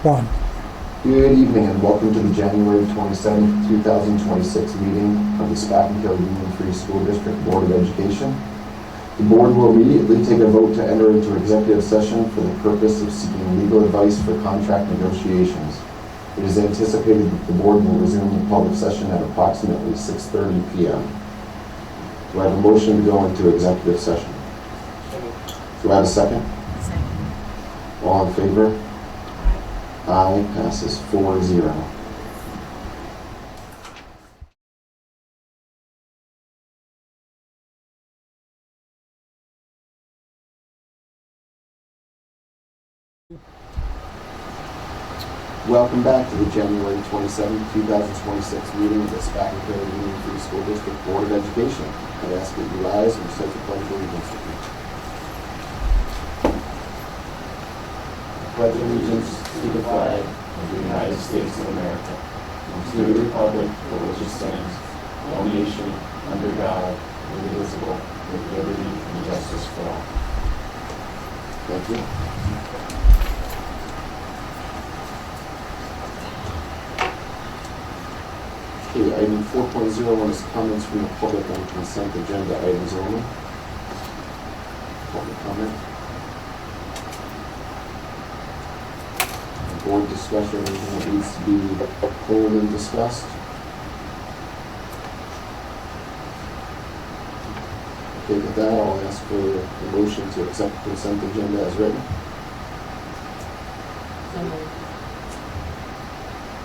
1. Good evening and welcome to the January 27th, 2026 meeting of the Spakenville Union Free School District Board of Education. The board will immediately take a vote to enter into executive session for the purpose of seeking legal advice for contract negotiations. It is anticipated that the board will resume the public session at approximately 6:30 p.m. Do I have a motion to go into executive session? Do I have a second? Second. All in favor? Aye, passes 4-0. Welcome back to the January 27th, 2026 meeting of the Spakenville Union Free School District Board of Education. I ask that you rise and recite the pledge of allegiance with me. I pledge allegiance to the flag of the United States of America and to the republic for which it stands, one nation, under God, indivisible, with liberty and justice for all. Thank you. Okay, item 4.01 is comments from the public on consent agenda items only. Public comment. Board discussion, anything that needs to be pulled and discussed. Okay, with that, I'll ask for a motion to accept the consent agenda as written. So moved.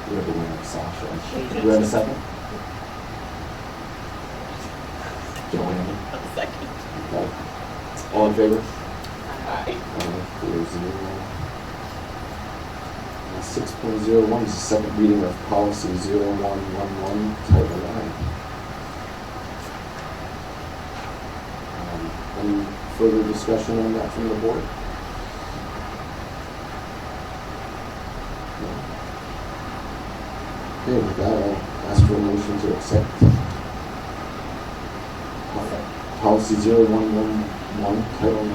We have a winner, Sasha. Do we have a second? Joanne. Second. Okay. All in favor? Aye. 4-0. 6.01 is the second reading of policy 0111, Title IX. Any further discussion on that from the board? No? Okay, with that, I'll ask for a motion to accept policy 0111, Title IX.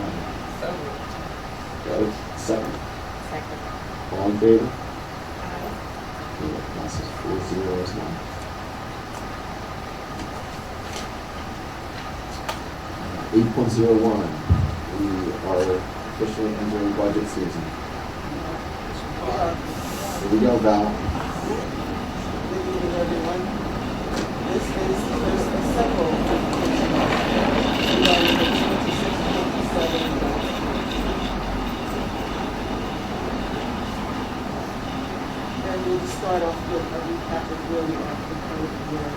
So moved. Got it? Second. Second. All in favor? Aye. Okay, that passes 4-0 as well. 8.01, we are officially entering budget season. Here we go, Val. Good evening, everyone. This is the first and second regarding the 26-27 budget. And we'll just start off with a recap of where we are for the current year.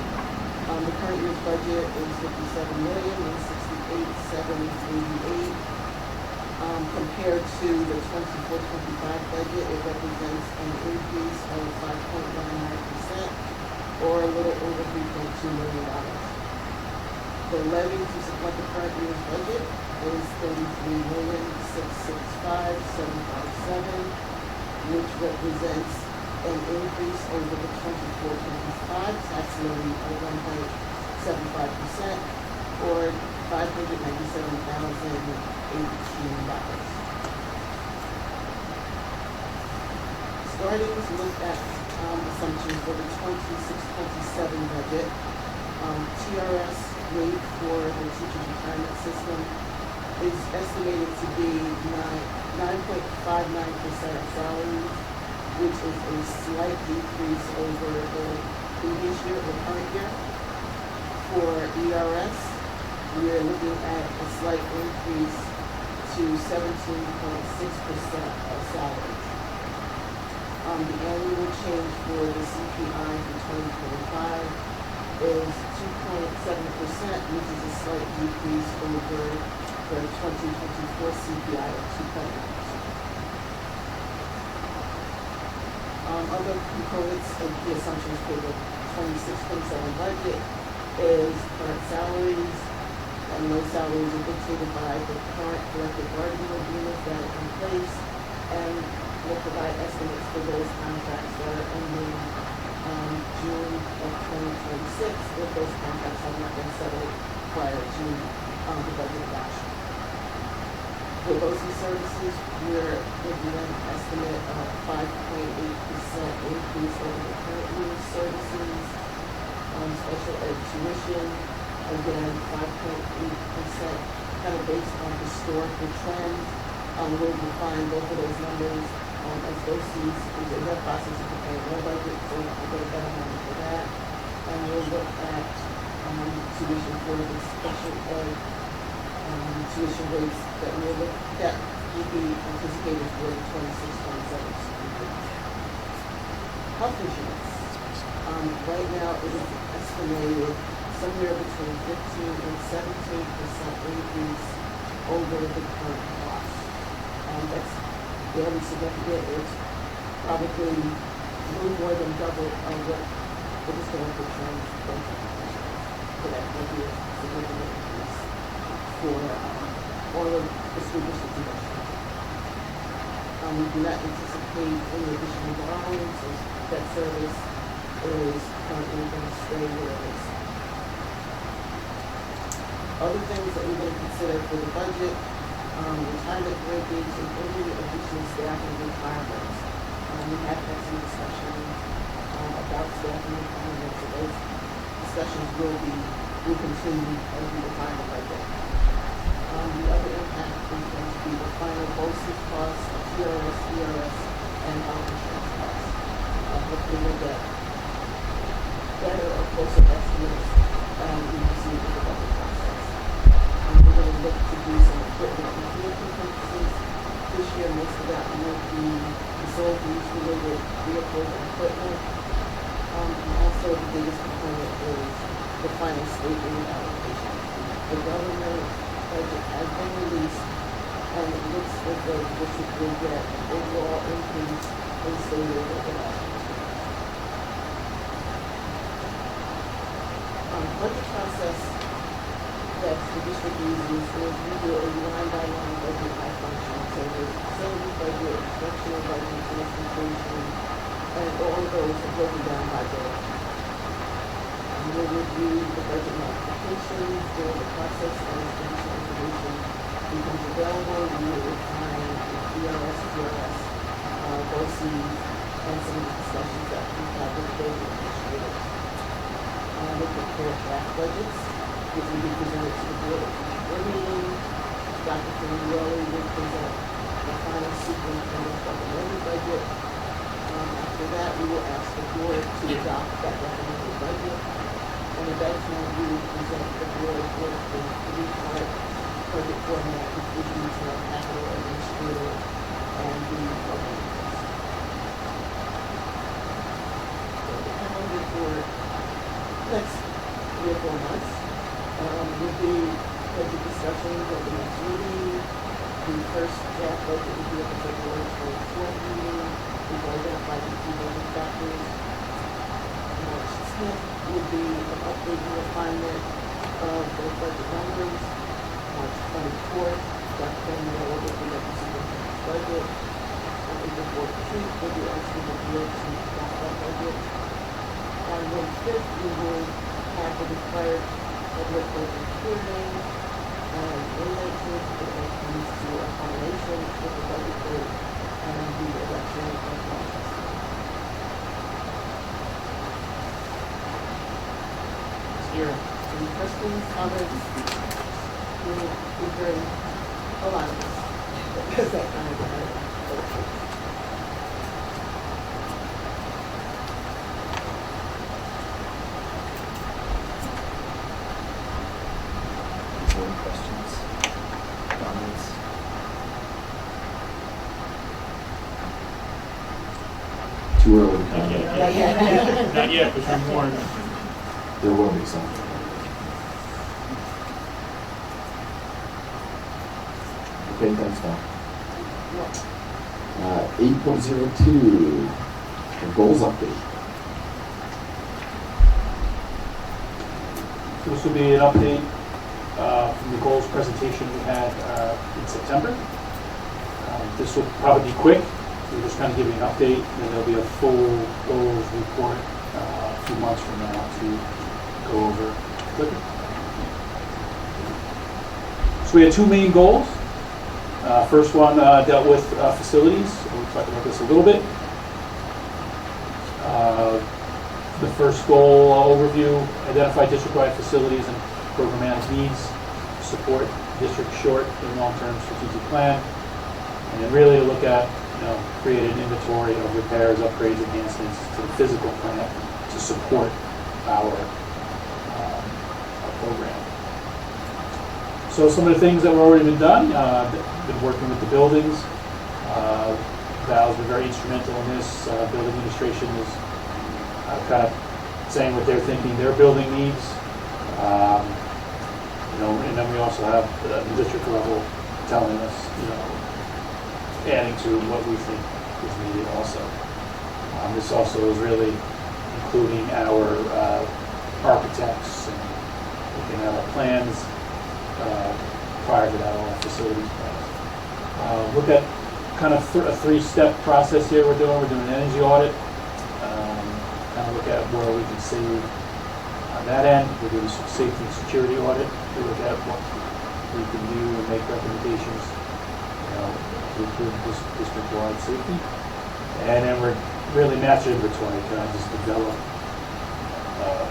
The current year's budget is $57,168,788. Compared to the 24-25 budget, it represents an increase of 5.19%, or a little over $3.2 million. The levy to support the current year's budget is $33,665,757, which represents an increase over the 24-25 tax levy of 1.75%, or $597,018. Starting to look at assumptions for the 26-27 budget, TRS rate for the teacher's retirement system is estimated to be 9.59% of salaries, which is a slight decrease over the previous year, the current year. For ERS, we are looking at a slight increase to 17.6% of salaries. The annual change for the CPI for 2025 is 2.7%, which is a slight decrease over the 2024 CPI of 2.9%. Other components of the assumptions for the 26-27 budget is current salaries, and those salaries are dictated by the current collective bargaining agreements that are in place, and will provide estimates for those contracts that are ending June of 2026, if those contracts have not been settled prior to the budget adoption. For BOCES services, we're looking at an estimate of 5.8% increase over the current year's services. Special ed tuition, again, 5.8%, kind of based on historical trends. We'll refine both of those numbers as BOCES is in the process of preparing their budget, so we'll get a better number for that. And we'll look at tuition for the special ed tuition rates that will be anticipated for the 26-27 school year. Health insurance. Right now, it is estimated somewhere between 15 and 17% increase over the current cost. That's very significant. It's probably a little more than double of what the historical trends are. So that will be a significant increase for all of the school districts in Washington. We do not anticipate any additional borrowings, so debt service is currently going to stay where it is. Other things that we're going to consider for the budget, retirement breakage and any additional staff and retirements. We have had some discussions about staff and retirements, so those discussions will continue as we define the budget. The other impact is going to be the final BOCES costs of TRS, ERS, and health insurance costs. Hopefully we'll get better or closer estimates we receive in the budget process. We're going to look to do some equipment and vehicle purchases. This year, most of that will be facilities related vehicles and equipment. And also the biggest component is the final state aid allocation. The government budget has been released, and it looks as though the district will get an overall increase in state aid over the last year. Budget process that the district uses is we do a line-by-line budget by function. So there's facility budget, instructional budget, transportation, and all of those are broken down by direction. We'll review the budget modifications during the process and as additional information becomes available. We will refine the ERS, TRS, BOCES, and some of the discussions that we've had with the building administrators. We'll prepare draft budgets, which will be presented to the board at each board meeting. Dr. Finielli will present the final superintendent recommended budget. After that, we will ask the board to adopt that recommended budget. And at that time, we will present the board with the three-part budget format, which will be to our capital administrator and the program. The calendar for next 3 or 4 months will be budget discussions at the next meeting. The first draft budget will be at the February 24th meeting. We've identified the key budget factors. March 10th will be an update and refinement of the budget numbers. March 24th, Dr. Daniel will present the superintendent's budget. On April 14th, we'll be asking the board to adopt that budget. On May 5th, we will have the required public open hearing. And May 19th, it comes to a combination with the budget vote and the election of office. Any questions, comments? We're very aligned. That's that kind of Any questions? Comments? Too early to Not comment. yet. Not yet, but you're more. There will be some. Okay, thanks, Tom. 8.02, the goals update. This will be an update from the goals presentation we had in September. This will probably be quick. We're just kind of giving an update, and there'll be a full goals report a few months from now to go over quicker. So we had 2 main goals. First one dealt with facilities. We'll talk about this a little bit. the first goal overview, identify district-wide facilities and programmatic needs, support district short and long-term strategic plan, and then really look at, create an inventory of repairs, upgrades, enhancements to the physical plant to support our program. So some of the things that were already been done, been working with the buildings. Val's been very instrumental in this. Building administration is kind of saying what they're thinking their building needs. And then we also have the district level telling us, adding to what we think is needed also. This also is really including our architects and looking at our plans prior to that, all our facilities plans. Look at kind of a three-step process here we're doing. We're doing an energy audit, kind of look at where we can save on that end. We're doing some safety and security audit. We look at what we can do and make recommendations, to improve district-wide safety. And then we're really master inventory, kind of just develop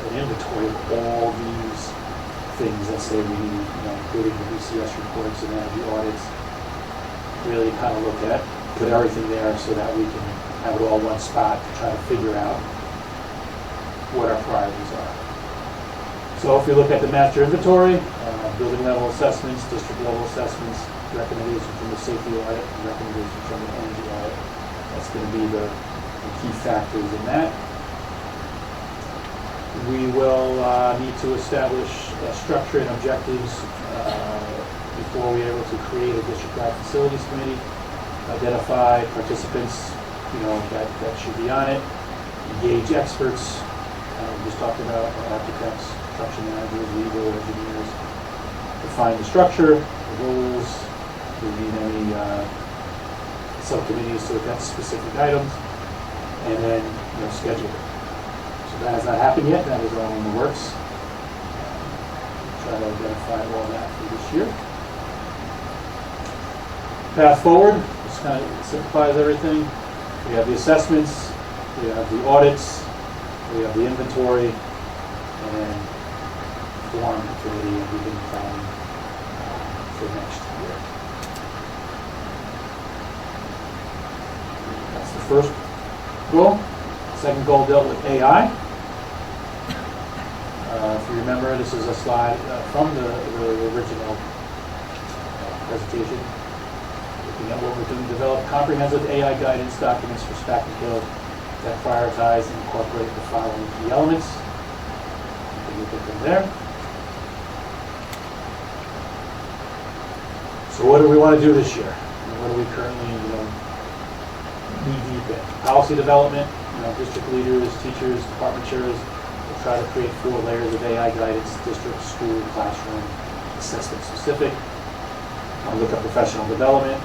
an inventory of all these things that say we need, including the BCS reports and energy audits. Really kind of look at, put everything there so that we can have it all in one spot to try to figure out what our priorities are. So if you look at the master inventory, building level assessments, district level assessments, recommendations from the safety audit, and recommendations from the energy audit, that's going to be the key factors in that. We will need to establish a structure and objectives before we're able to create a district-wide facilities committee, identify participants, that should be on it, engage experts, we just talked about architects, construction managers, legal, engineers, define the structure, the rules, if we need any subcommittees to look at specific items, and then schedule it. So that has not happened yet, that is all in the works. Try to identify all that for this year. Path forward, just kind of simplifies everything. We have the assessments, we have the audits, we have the inventory, and then form committee and beginning planning for next year. That's the first goal. Second goal dealt with AI. If you remember, this is a slide from the original presentation. Looking at what we're doing, develop comprehensive AI guidance documents for Spack and Hill that prioritize and incorporate the following key elements. You can look at them there. So what do we want to do this year? What are we currently, knee deep in? Policy development, district leaders, teachers, department chairs will try to create 4 layers of AI guidance, district, school, classroom, assessment specific. I'll look at professional development.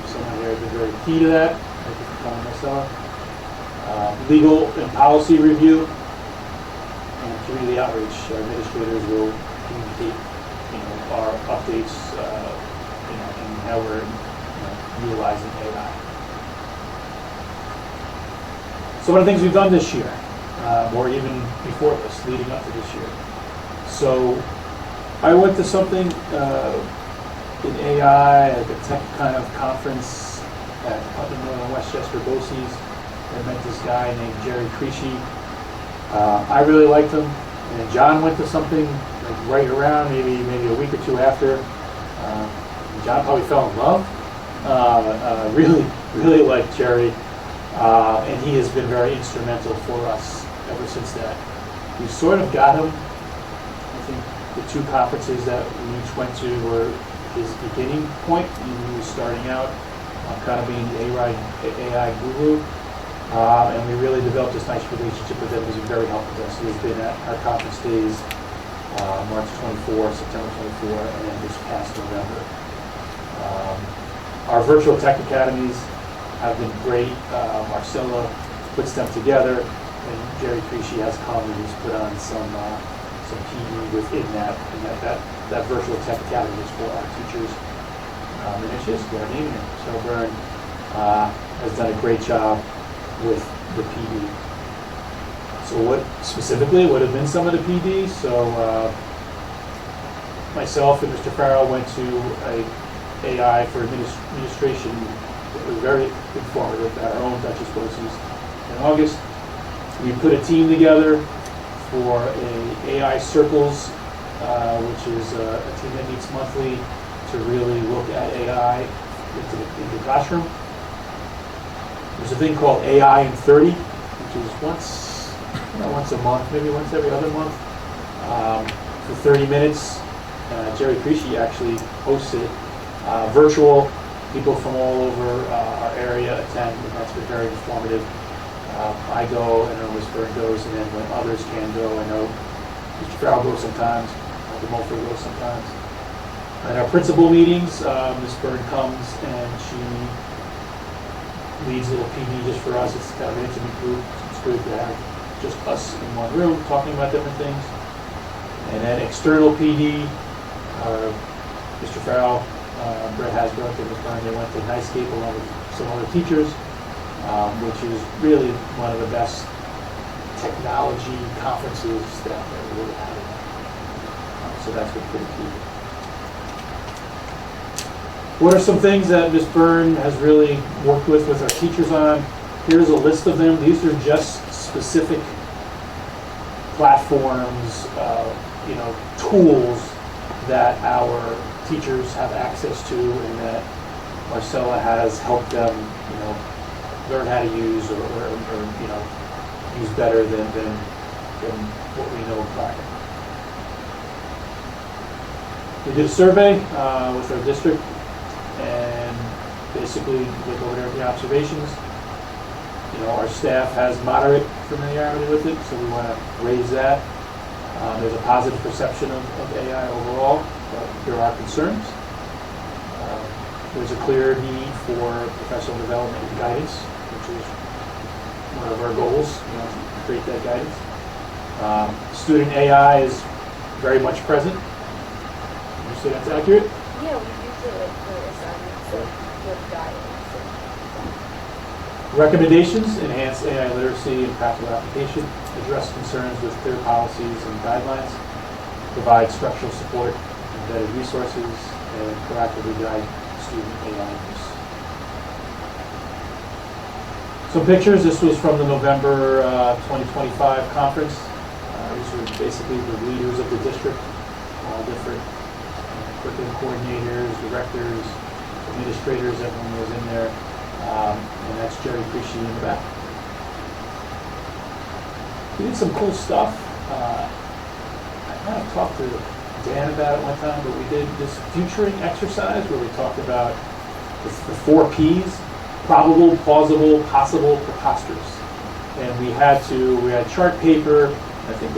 Someone here has been very key to that. Thank you for coming, Marcella. Legal and policy review, and community outreach. Our administrators will communicate, our updates, and how we're utilizing AI. So one of the things we've done this year, or even before this, leading up to this year. So I went to something in AI at the tech kind of conference at Putnam Northern Westchester BOCES. I met this guy named Jerry Creasy. I really liked him. And John went to something like right around maybe a week or 2 after. John probably fell in love. Really liked Jerry. And he has been very instrumental for us ever since that. We sort of got him. I think the 2 conferences that we each went to were his beginning point. He was starting out kind of being the AI guru. And we really developed this nice relationship with him. He's been very helpful to us. He's been at our conference days, March 24, September 24, and then this past November. Our virtual tech academies have been great. Marcella puts them together, and Jerry Creasy has come and he's put on some PD within that. And that virtual tech academy is for our teachers. And it's just their name. So Byrne has done a great job with the PD. So what specifically would have been some of the PDs? So myself and Mr. Farrell went to a AI for administration. It was very informative at our own Dutchess courses in August. We put a team together for a AI Circles, which is a team that meets monthly to really look at AI in the classroom. There's a thing called AI in 30, which is once a month, maybe once every other month, for 30 minutes. Jerry Creasy actually hosts it. Virtual, people from all over our area attend, and that's been very informative. I go, I know Ms. Byrne goes, and then when others can go, I know Mr. Farrell goes sometimes, Dr. Mulford goes sometimes. At our principal meetings, Ms. Byrne comes and she leads a little PD just for us. It's kind of an intimate group. It's good to have just us in one room talking about different things. And then external PD, Mr. Farrell, Brett Hasbrook, and Ms. Byrne, they went to Nightscape along with some other teachers, which is really one of the best technology conferences that we're really having. So that's been pretty key. What are some things that Ms. Byrne has really worked with our teachers on? Here's a list of them. These are just specific platforms, tools that our teachers have access to and that Marcella has helped them, learn how to use or use better than what we know prior. We did a survey with our district and basically look over there at the observations. Our staff has moderate familiarity with it, so we want to raise that. There's a positive perception of AI overall, but there are concerns. There's a clear need for professional development and guidance, which is one of our goals, to create that guidance. Student AI is very much present. Would you say that's accurate? Yeah, we use it for assignments and with guidance. Recommendations: enhance AI literacy and practical application, address concerns with clear policies and guidelines, provide structural support, embedded resources, and proactively guide student AI use. Some pictures. This was from the November 2025 conference. These were basically the leaders of the district, all different curriculum coordinators, directors, administrators, everyone was in there. And that's Jerry Creasy in the back. We did some cool stuff. I kind of talked to Dan about it one time, but we did this futuring exercise where we talked about the 4 Ps: probable, plausible, possible, preposterous. And we had chart paper. I think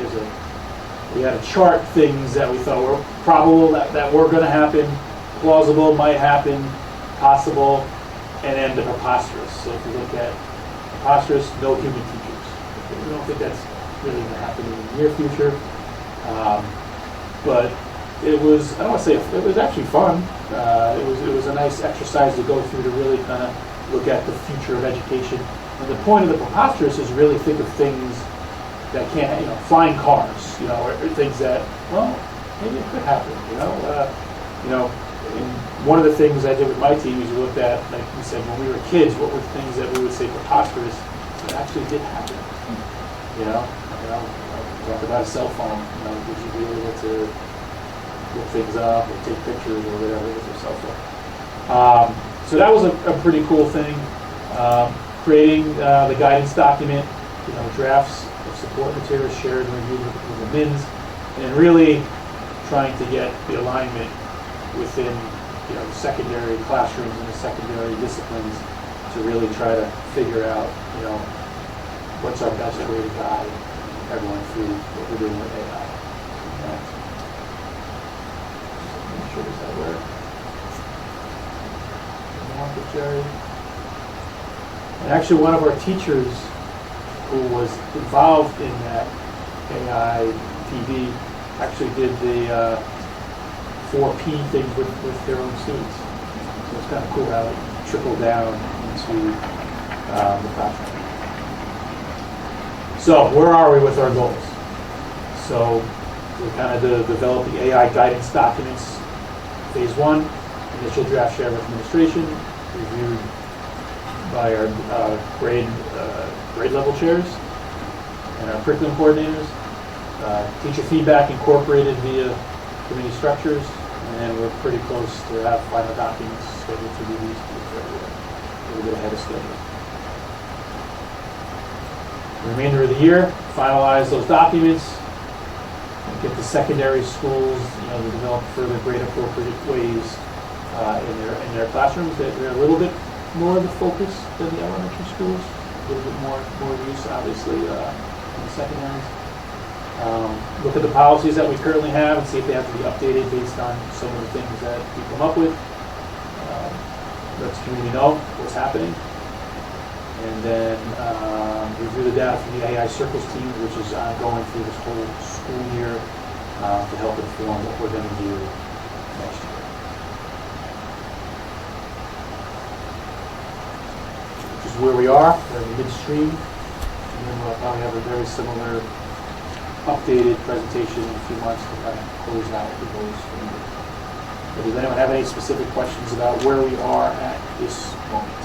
we had to chart things that we thought were probable that were going to happen, plausible might happen, possible, and then the preposterous. So if you look at preposterous, no human teachers. We don't think that's really going to happen in the near future. But it was, I don't want to say, it was actually fun. It was a nice exercise to go through to really kind of look at the future of education. And the point of the preposterous is really think of things that can't, flying cars, or things that, well, maybe it could happen, And one of the things I did with my team is we looked at, like we said, when we were kids, what were things that we would say preposterous that actually did happen? Talk about a cell phone. Would you be able to look things up or take pictures or whatever with your cell phone? So that was a pretty cool thing. Creating the guidance document, drafts of support materials shared and reviewed with the MINs, and really trying to get the alignment within the secondary classrooms and the secondary disciplines to really try to figure out what's our best way to guide everyone through what we're doing with AI. Make sure that where one with Jerry. And actually one of our teachers who was involved in that AI PD actually did the 4P things with their own students. So it's kind of cool how it trickled down into the classroom. So where are we with our goals? So we kind of developed the AI guidance documents. Phase 1, initial draft shared with administration, reviewed by our grade level chairs and our curriculum coordinators. Teacher feedback incorporated via committee structures, and then we're pretty close to have final documents scheduled to be released in February, a little bit ahead of schedule. The remainder of the year, finalize those documents, and get the secondary schools, to develop further grade appropriate ways in their classrooms. They're a little bit more of the focus than the elementary schools, a little bit more use, obviously, in the secondaries. Look at the policies that we currently have and see if they have to be updated based on some of the things that we come up with. Let the community know what's happening. And then review the data from the AI Circles team, which is ongoing through this whole school year to help inform what we're going to do next year. Which is where we are. We're in midstream. And then we'll probably have a very similar updated presentation in a few months to kind of close out the goals for the year. But does anyone have any specific questions about where we are at this moment?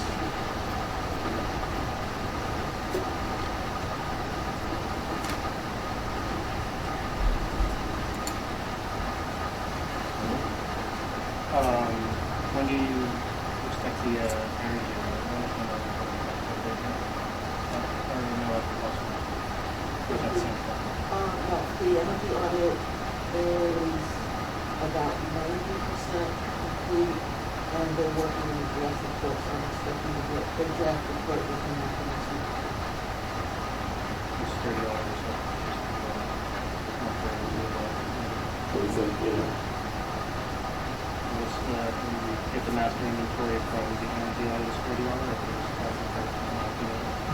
When do you expect the energy management of or you know if possible? What that seems like. No, the energy audit is about 90% complete, and they're working on the draft report, so I'm expecting to get the draft report within the next week. It's $30 or so. What do you think? Get the master inventory from the energy audit is $30 or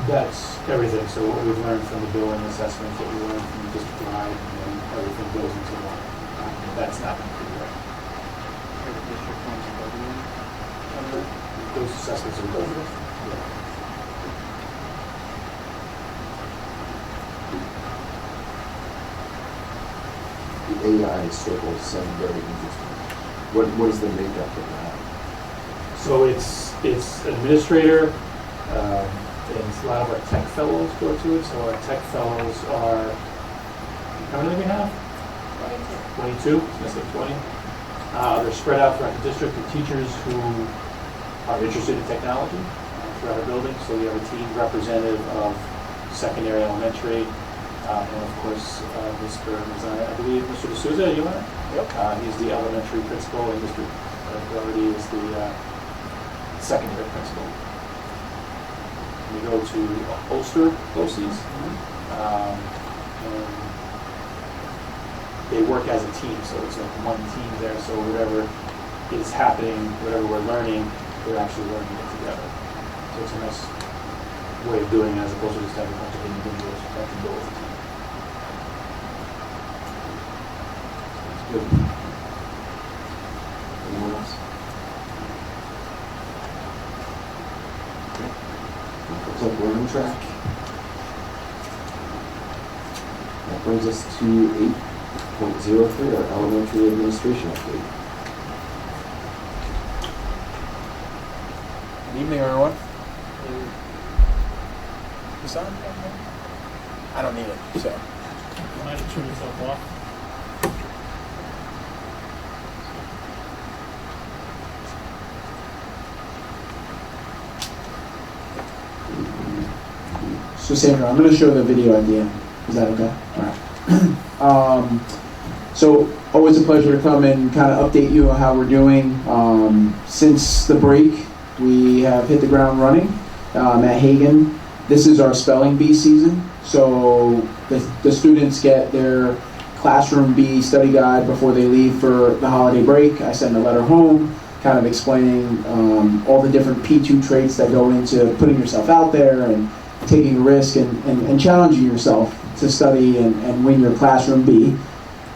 That's everything. So what we've learned from the billing assessments, what we learned from the district-wide, and then everything goes into one. That's not complete, right? every district funds $30 Those assessments are good. Yeah. The AI circles sound very interesting. What is the makeup of that? So it's administrator, and a lot of our tech fellows go to it. So our tech fellows are, how many do we have? 22, let's say 20. They're spread out throughout the district of teachers who are interested in technology throughout our building. So we have a team representative of secondary, elementary, and of course, Mr. Mazzana, I believe Mr. D'Souza, you want it? Yep. He's the elementary principal, and Mr. Doherty is the secondary principal. We go to Ulster BOCES, and they work as a team, so it's like one team there, so whatever is happening, whatever we're learning, we're actually learning it together. So it's a nice way of doing it as opposed to just having a bunch of individuals that can go with the team. Good. Anyone else? Looks like we're on track. That brings us to 8.03, our elementary administration update. Good evening, everyone. Is on? I don't need it, so. You might turn yourself off. So Sandra, I'm going to show the video at the end. Is that okay? All right. So always a pleasure to come and kind of update you on how we're doing. Since the break, we have hit the ground running at Hagen. This is our spelling bee season. So the students get their classroom bee study guide before they leave for the holiday break. I send a letter home kind of explaining all the different P2 traits that go into putting yourself out there and taking a risk and challenging yourself to study and win your classroom bee.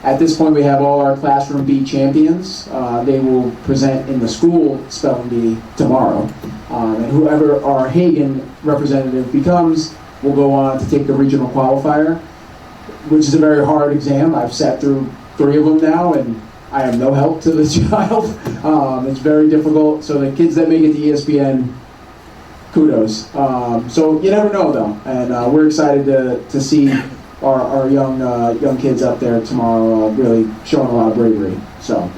At this point, we have all our classroom bee champions. They will present in the school spelling bee tomorrow. And whoever our Hagen representative becomes, will go on to take the regional qualifier, which is a very hard exam. I've sat through 3 of them now, and I am no help to the child. It's very difficult. So the kids that make it to ESPN, kudos. So you never know, though, and we're excited to see our young kids up there tomorrow, really showing a lot of bravery. So.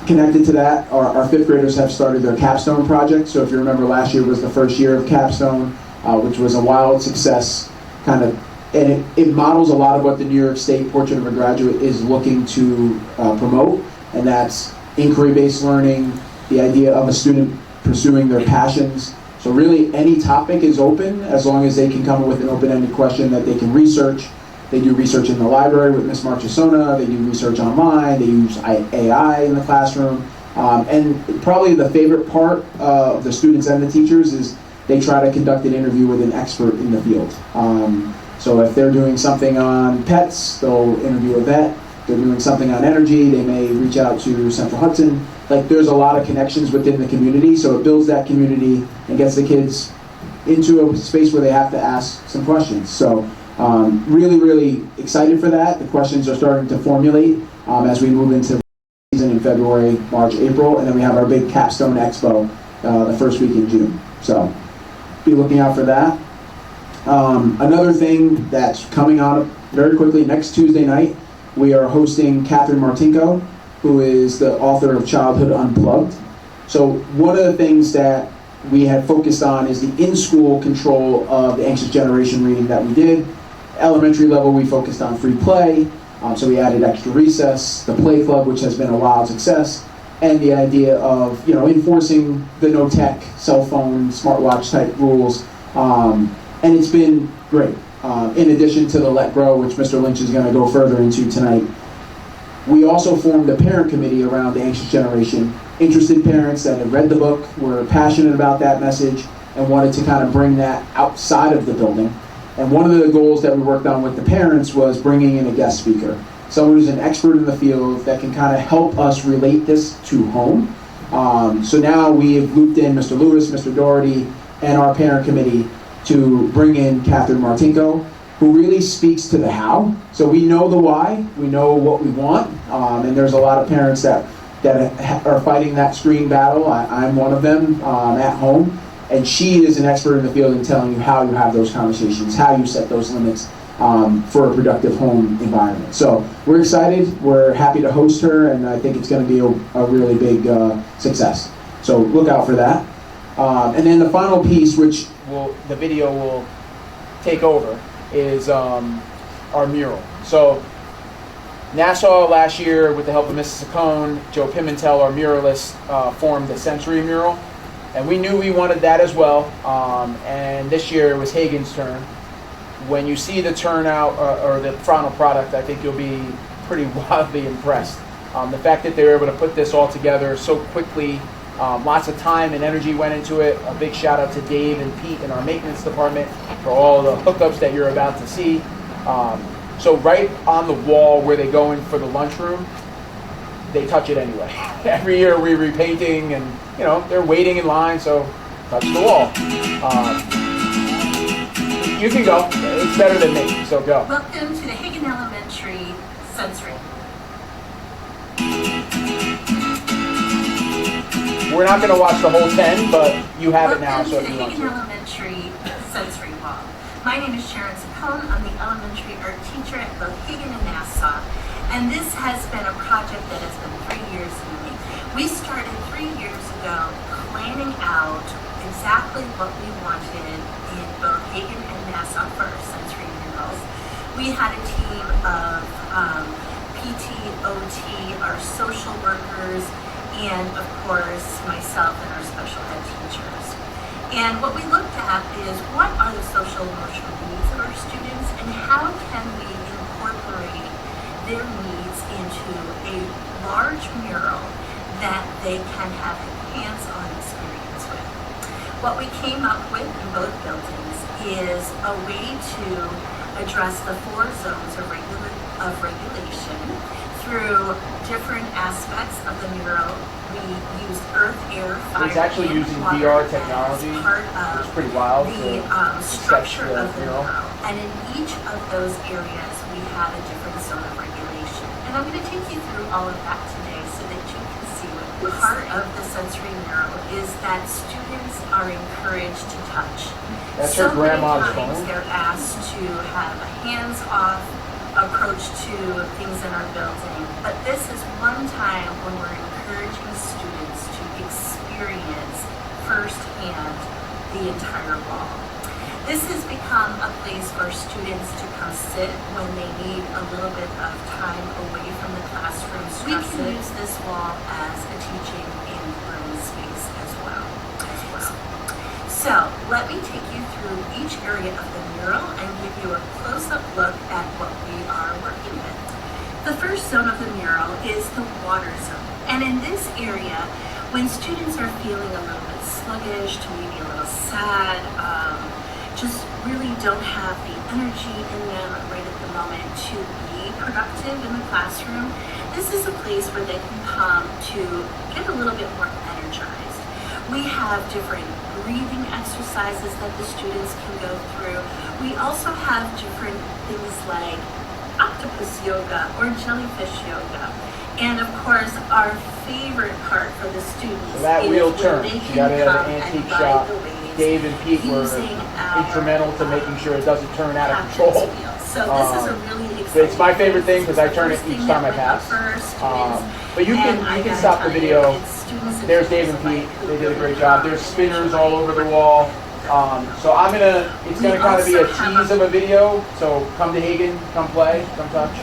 Connected to that, our 5th graders have started their capstone project. So if you remember, last year was the first year of capstone, which was a wild success, and it models a lot of what the New York State Portrait of a Graduate is looking to promote, and that's inquiry-based learning, the idea of a student pursuing their passions. So really any topic is open as long as they can come up with an open-ended question that they can research. They do research in the library with Ms. Marchesona, they do research online, they use AI in the classroom, and probably the favorite part of the students and the teachers is they try to conduct an interview with an expert in the field. So if they're doing something on pets, they'll interview a vet. If they're doing something on energy, they may reach out to Central Hudson. Like, there's a lot of connections within the community, so it builds that community and gets the kids into a space where they have to ask some questions. So really, really excited for that. The questions are starting to formulate as we move into the season in February, March, April, and then we have our big Capstone Expo the first week in June. So be looking out for that. Another thing that's coming out very quickly, next Tuesday night, we are hosting Catherine Martinko, who is the author of Childhood Unplugged. So one of the things that we had focused on is the in-school control of the Anxious Generation reading that we did. Elementary level, we focused on free play, so we added extra recess, the play club, which has been a wild success, and the idea of enforcing the no tech, cell phone, smartwatch type rules, and it's been great. In addition to the Let Grow, which Mr. Lynch is going to go further into tonight, we also formed a parent committee around the Anxious Generation. Interested parents that had read the book, were passionate about that message, and wanted to kind of bring that outside of the building. And one of the goals that we worked on with the parents was bringing in a guest speaker, someone who's an expert in the field that can kind of help us relate this to home. So now we have looped in Mr. Lewis, Mr. Doherty, and our parent committee to bring in Catherine Martinko, who really speaks to the how. So we know the why, we know what we want, and there's a lot of parents that are fighting that screen battle. I'm one of them at home. And she is an expert in the field in telling you how you have those conversations, how you set those limits for a productive home environment. So we're excited, we're happy to host her, and I think it's going to be a really big success. So look out for that. And then the final piece, which the video will take over, is our mural. So Nassau last year, with the help of Mrs. Saccone, Joe Pimentel, our muralist, formed the Sensory Mural. And we knew we wanted that as well. And this year it was Hagen's turn. When you see the turnout or the final product, I think you'll be pretty wildly impressed. The fact that they were able to put this all together so quickly, lots of time and energy went into it. A big shout out to Dave and Pete in our maintenance department for all the hookups that you're about to see. So right on the wall where they go in for the lunchroom, they touch it anyway. Every year we're repainting and they're waiting in line, so touch the wall. You can go. It's better than me, so go. Welcome to the Hagen Elementary Sensory. We're not going to watch the whole 10, but you have it now, so if you want Welcome to the to. Hagen Elementary Sensory Wall. My name is Sharon Saccone. I'm the elementary art teacher at both Hagen and Nassau. And this has been a project that has been 3 years in the making. We started 3 years ago planning out exactly what we wanted in both Hagen and Nassau for our sensory murals. We had a team of PT, OT, our social workers, and of course myself and our special ed teachers. And what we looked at is what are the social emotional needs of our students and how can we incorporate their needs into a large mural that they can have a hands-on experience with. What we came up with in both buildings is a way to address the 4 zones of regulation through different aspects of the mural. We used earth, air, fire, It's actually and using water VR as technology, part which is of pretty wild. the to structure sketch the of the mural. mural. And in each of those areas, we have a different zone of regulation. And I'm going to take you through all of that today so that you can see what part of the sensory mural is that students are encouraged to touch. That's So her grandma's many times phone. they're asked to have a hands-off approach to things in our building. But this is one time when we're encouraging students to experience firsthand the entire wall. This has become a place for students to come sit when they need a little bit of time away from the classroom stresses. We can use this wall as a teaching and learning space as well. So let me take you through each area of the mural and give you a close-up look at what we are working with. The first zone of the mural is the water zone. And in this area, when students are feeling a little bit sluggish, to maybe a little sad, just really don't have the energy in them right at the moment to be productive in the classroom, this is a place where they can come to get a little bit more energized. We have different breathing exercises that the students can go through. We also have different things like octopus yoga or jellyfish yoga. And of course, our favorite part for the students So that is wheel when turn. they You can gotta have come an and antique ride shop. the waves Dave and Pete were using our, instrumental to making sure it doesn't turn out of captain's control. wheel. So this is a really exciting. It's my favorite thing because I turn it First each thing time I that went up pass. first is- But you and I can gotta stop the tell you, video. it's students and There's Dave teachers and Pete. alike who They did a really great job. come There's and spinners enjoy all over the wall. So it's We gonna kind of be a also have tease of a video. So come to Hagen, come play, come touch,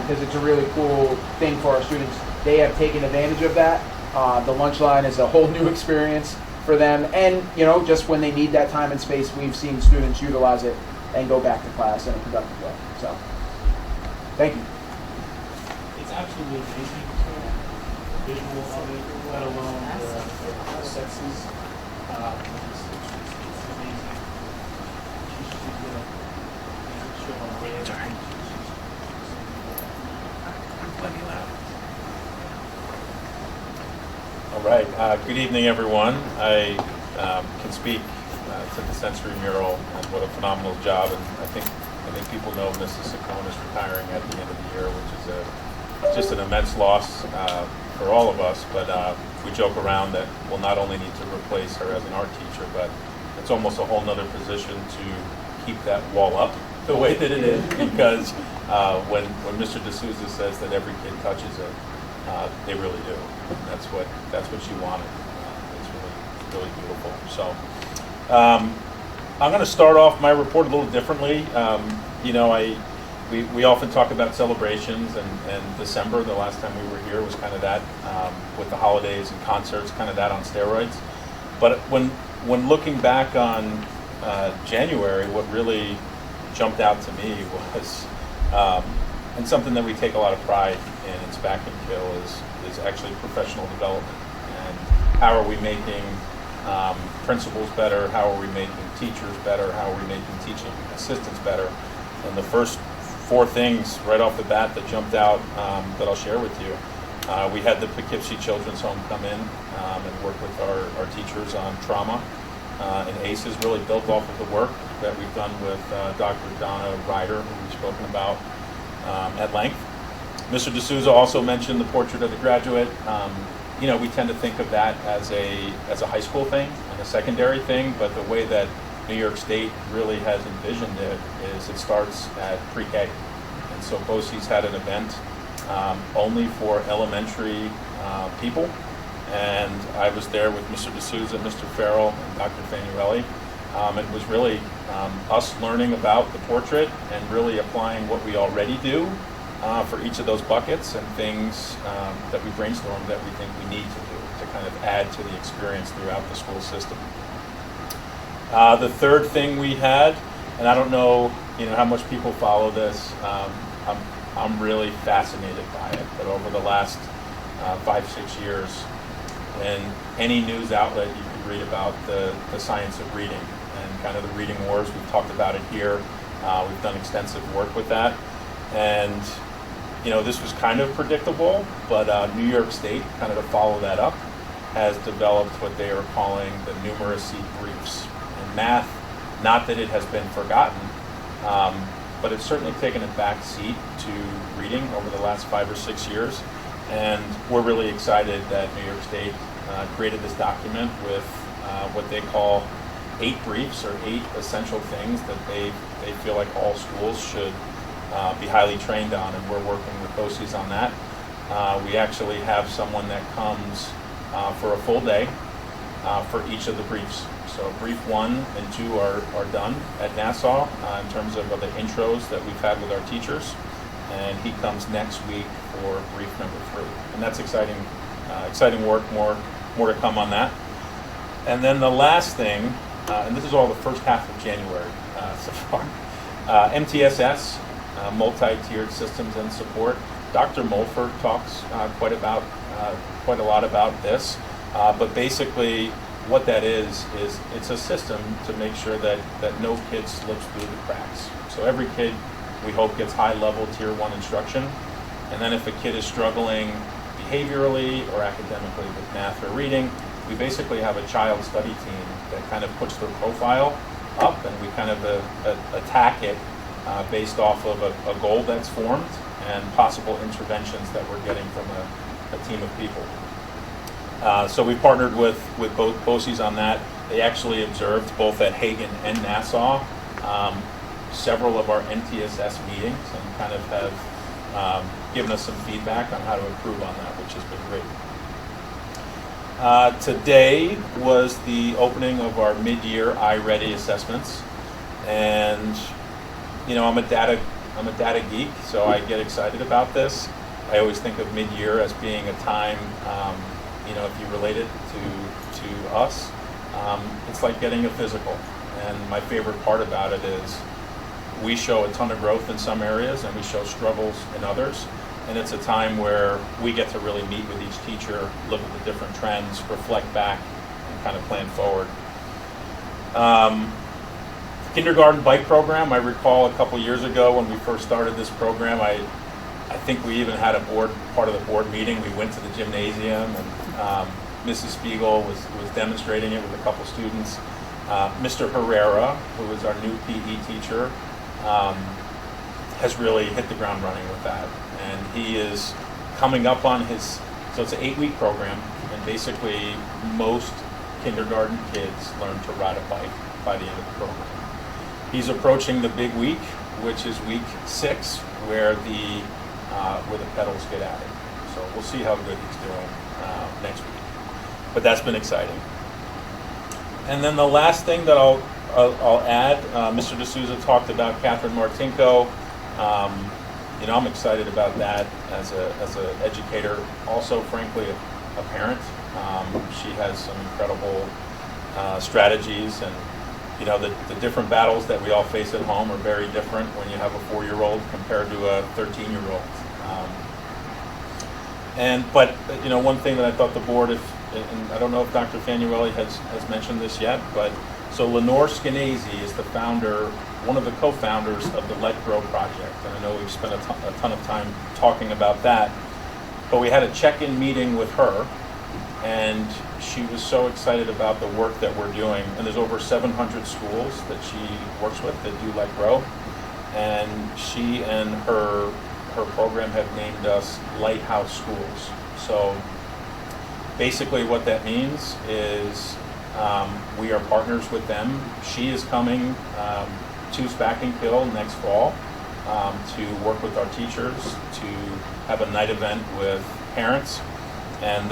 because it's a really cool thing for our students. They have taken advantage of that. The lunch line is a whole new experience for them, and just when they need that time and space, we've seen students utilize it and go back to class in a productive way. So, thank you. It's absolutely amazing, the visual of it, let alone the senses. It's amazing. She should show on the way. Sorry. All right. Good evening, everyone. I can speak to the sensory mural and what a phenomenal job. And I think people know Mrs. Saccone is retiring at the end of the year, which is just an immense loss for all of us. But we joke around that we'll not only need to replace her as an art teacher, but it's almost a whole nother position to keep that wall up the way that it is, because when Mr. D'Souza says that every kid touches it, they really do. That's what she wanted. It's really beautiful. So I'm going to start off my report a little differently. We often talk about celebrations, and December, the last time we were here, was kind of that with the holidays and concerts, kind of that on steroids. But when looking back on January, what really jumped out to me was, and something that we take a lot of pride in Spack and Kill, is actually professional development. And how are we making principals better? How are we making teachers better? How are we making teaching assistants better? And the first four things right off the bat that jumped out that I'll share with you. We had the Poughkeepsie Children's Home come in and work with our teachers on trauma. And ACE is really built off of the work that we've done with Dr. Donna Ryder, who we've spoken about at length. Mr. D'Souza also mentioned the portrait of the graduate. We tend to think of that as a high school thing and a secondary thing, but the way that New York State really has envisioned it is it starts at pre-K. And so BOCES had an event only for elementary people, and I was there with Mr. D'Souza, Mr. Farrell, and Dr. Fanuelli. It was really us learning about the portrait and really applying what we already do for each of those buckets and things that we brainstormed that we think we need to do to kind of add to the experience throughout the school system. The third thing we had, and I don't know, how much people follow this. I'm really fascinated by it. But over the last 5-6 years, in any news outlet, you could read about the science of reading and kind of the reading wars. We've talked about it here. We've done extensive work with that. And this was kind of predictable, but New York State, kind of to follow that up, has developed what they are calling the numeracy briefs. In math, not that it has been forgotten, but it's certainly taken a back seat to reading over the last 5 or 6 years. And we're really excited that New York State created this document with what they call 8 briefs, or 8 essential things that they feel like all schools should be highly trained on, and we're working with BOCES on that. We actually have someone that comes for a full day for each of the briefs. So brief 1 and 2 are done at Nassau in terms of the intros that we've had with our teachers, and he comes next week for brief number 3. And that's exciting work, more to come on that. And then the last thing, and this is all the first half of January so far, MTSS, multi-tiered systems and support. Dr. Mulford talks quite a lot about this, but basically what that is it's a system to make sure that no kid slips through the cracks. So every kid, we hope, gets high-level Tier 1 instruction, and then if a kid is struggling behaviorally or academically with math or reading, we basically have a child study team that kind of puts their profile up, and we kind of attack it based off of a goal that's formed and possible interventions that we're getting from a team of people. So we partnered with both BOCES on that. They actually observed both at Hagen and Nassau several of our MTSS meetings, and kind of have given us some feedback on how to improve on that, which has been great. Today was the opening of our mid-year iReady assessments, and I'm a data geek, so I get excited about this. I always think of mid-year as being a time, if you relate it to us, it's like getting a physical. And my favorite part about it is we show a ton of growth in some areas and we show struggles in others. And it's a time where we get to really meet with each teacher, look at the different trends, reflect back, and kind of plan forward. Kindergarten bike program, I recall a couple years ago when we first started this program, I think we even had part of the board meeting. We went to the gymnasium, and Mrs. Spiegel was demonstrating it with a couple students. Mr. Herrera, who is our new PE teacher, has really hit the ground running with that. And he is coming up on so it's an 8-week program, and basically most kindergarten kids learn to ride a bike by the end of the program. He's approaching the big week, which is week 6, where the pedals get added. So we'll see how good he's doing next week. But that's been exciting. And then the last thing that I'll add, Mr. D'Souza talked about Catherine Martinko. I'm excited about that as an educator. Also, frankly, a parent. She has some incredible strategies, and the different battles that we all face at home are very different when you have a 4-year-old compared to a 13-year-old. But one thing that I thought the board, and I don't know if Dr. Fanuelli has mentioned this yet, but so Lenore Skenazy is the founder, one of the co-founders of the Let Grow project, and I know we've spent a ton of time talking about that. But we had a check-in meeting with her, and she was so excited about the work that we're doing. And there's over 700 schools that she works with that do Let Grow, and she and her program have named us Lighthouse Schools. So basically what that means is we are partners with them. She is coming to Spackenkill next fall to work with our teachers, to have a night event with parents, and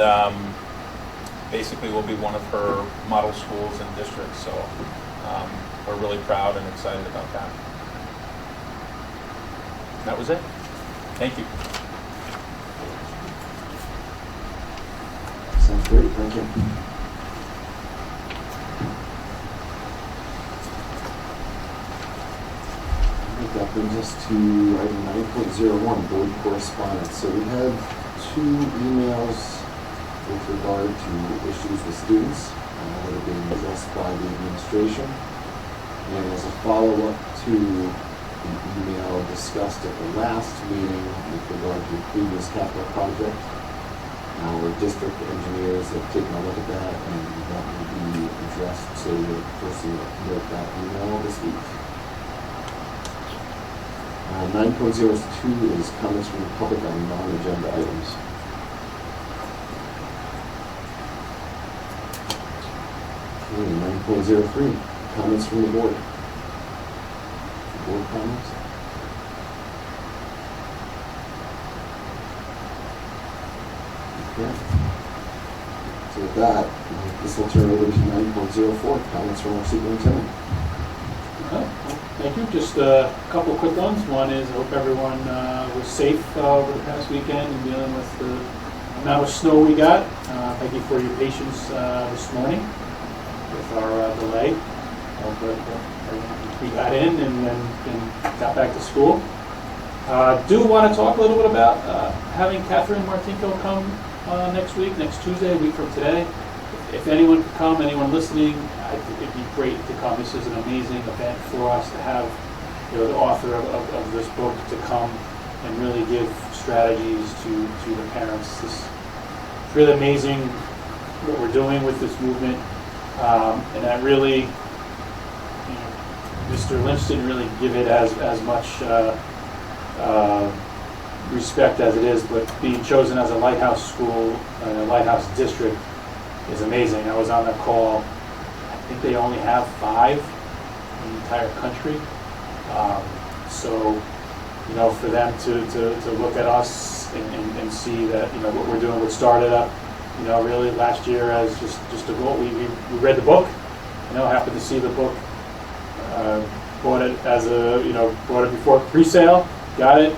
basically will be one of her model schools and districts. So we're really proud and excited about that. That was it. Thank you. Sounds great, thank you. That brings us to item 9.01, board correspondence. So we had 2 emails with regard to issues with students that are being addressed by the administration. And as a follow-up to the email discussed at the last meeting with regard to the previous capital project. Our district engineers have taken a look at that, and that will be addressed to the person that wrote that email this week. 9.02 is comments from the public on non-agenda items. Okay, 9.03, comments from the board. Board comments? Okay. So with that, this will turn over to 9.04, comments from our superintendent. Thank you. Just a couple quick ones. One is I hope everyone was safe over the past weekend in dealing with the amount of snow we got. Thank you for your patience this morning with our delay. But we got in and then got back to school. Do want to talk a little bit about having Catherine Martinko come next week, next Tuesday, a week from today. If anyone could come, anyone listening, I think it'd be great to come. This is an amazing event for us to have, the author of this book to come and really give strategies to the parents. It's really amazing what we're doing with this movement, and I really, Mr. Lynch didn't really give it as much respect as it is, but being chosen as a lighthouse school and a lighthouse district is amazing. I was on that call. I think they only have 5 in the entire country. So, for them to look at us and see that, what we're doing, what started up, really last year as just a goal. We read the book, happened to see the book, bought it bought it before pre-sale, got it,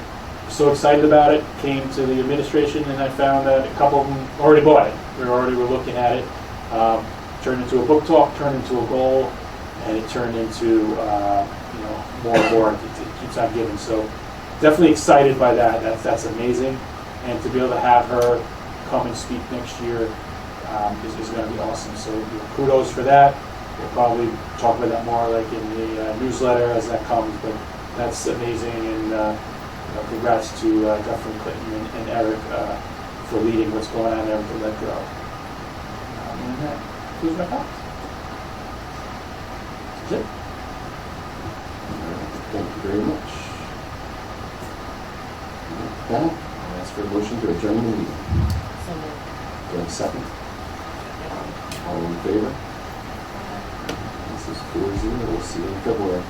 so excited about it, came to the administration, and I found that a couple of them already bought it. We already were looking at it. Turned into a book talk, turned into a goal, and it turned into more and more. It keeps on giving. So definitely excited by that. That's amazing, and to be able to have her come and speak next year is going to be awesome. So kudos for that. We'll probably talk about that more like in the newsletter as that comes. But that's amazing, and congrats to Dufferin Clinton and Eric for leading what's going on there with the Let Go. And that concludes my comments. That's it. Thank you very much. With that, I'll ask for a motion to adjourn the meeting. So moved. Do I have a second? All in favor? This is 4-0. We'll see you in February.